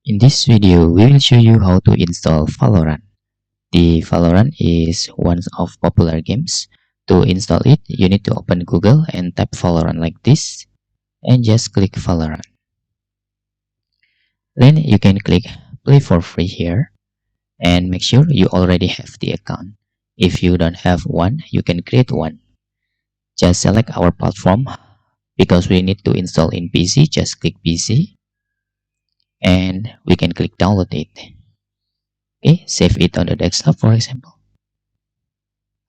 In this video, we will show you how to install Valorant. The Valorant is one of popular games. To install it, you need to open Google and type Valorant like this, and just click Valorant. Then you can click Play for free here, and make sure you already have the account. If you don't have one, you can create one. Just select our platform. Because we need to install in PC, just click PC, and we can click download it. Okay, save it on the desktop, for example.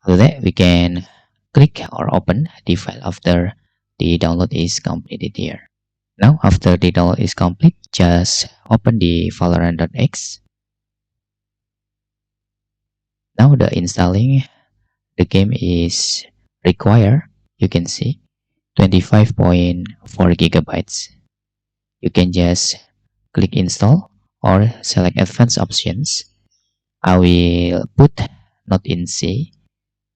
After that, we can click or open the file after the download is completed here. Now, after the download is complete, just open the valorant.x. Now, the installing the game is require, you can see, 25.4 gigabytes. You can just click install or select advanced options. I will put not in C.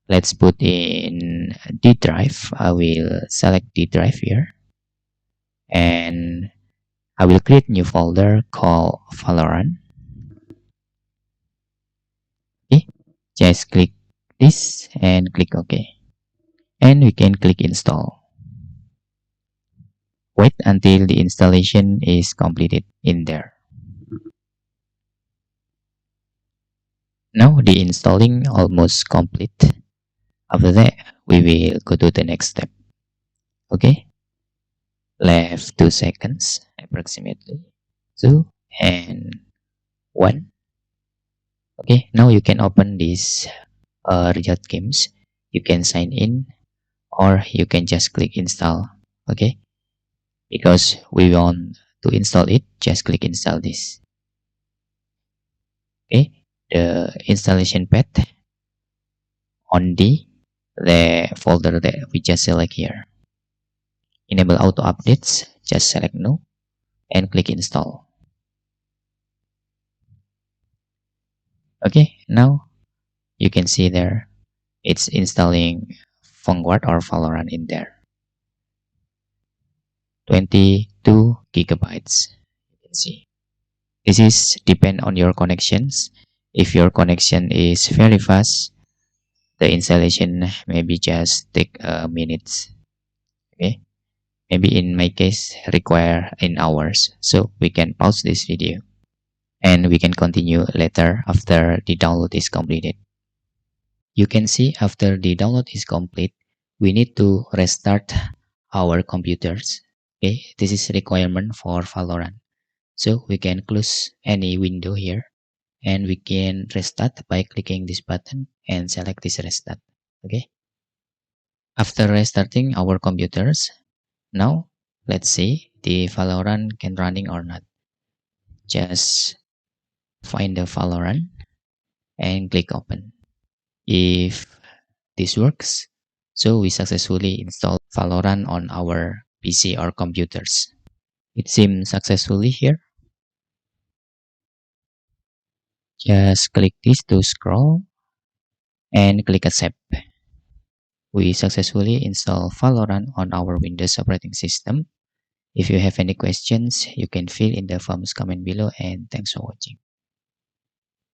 Let's put in D drive. I will select D drive here, and I will create new folder called Valorant. Okay, just click this and click OK, and we can click install. Wait until the installation is completed in there. Now the installing almost complete. After that, we will go to the next step. Okay, left 2 seconds approximately, 2 and 1. Okay, now you can open this Riot games. You can sign in, or you can just click install. Okay, because we want to install it, just click install this. Okay, the installation path on the folder that we just select here. Enable auto updates, just select no and click install. Okay, now you can see there it's installing Vanguard or Valorant in there. 22 gigabytes. You can see. This is depend on your connections. If your connection is very fast, the installation maybe just take minutes. Okay, maybe in my case require in hours. So we can pause this video and we can continue later after the download is completed. You can see after the download is complete, we need to restart our computers. Okay, this is requirement for Valorant. So we can close any window here and we can restart by clicking this button and select this restart. Okay, after restarting our computers, now let's see the Valorant can running or not. Just find the Valorant and click open. If this works, so we successfully installed Valorant on our PC or computers. It seems successfully here. Just click this to scroll and click accept. We successfully install Valorant on our Windows operating system. If you have any questions, you can fill in the forms comment below, and thanks for watching.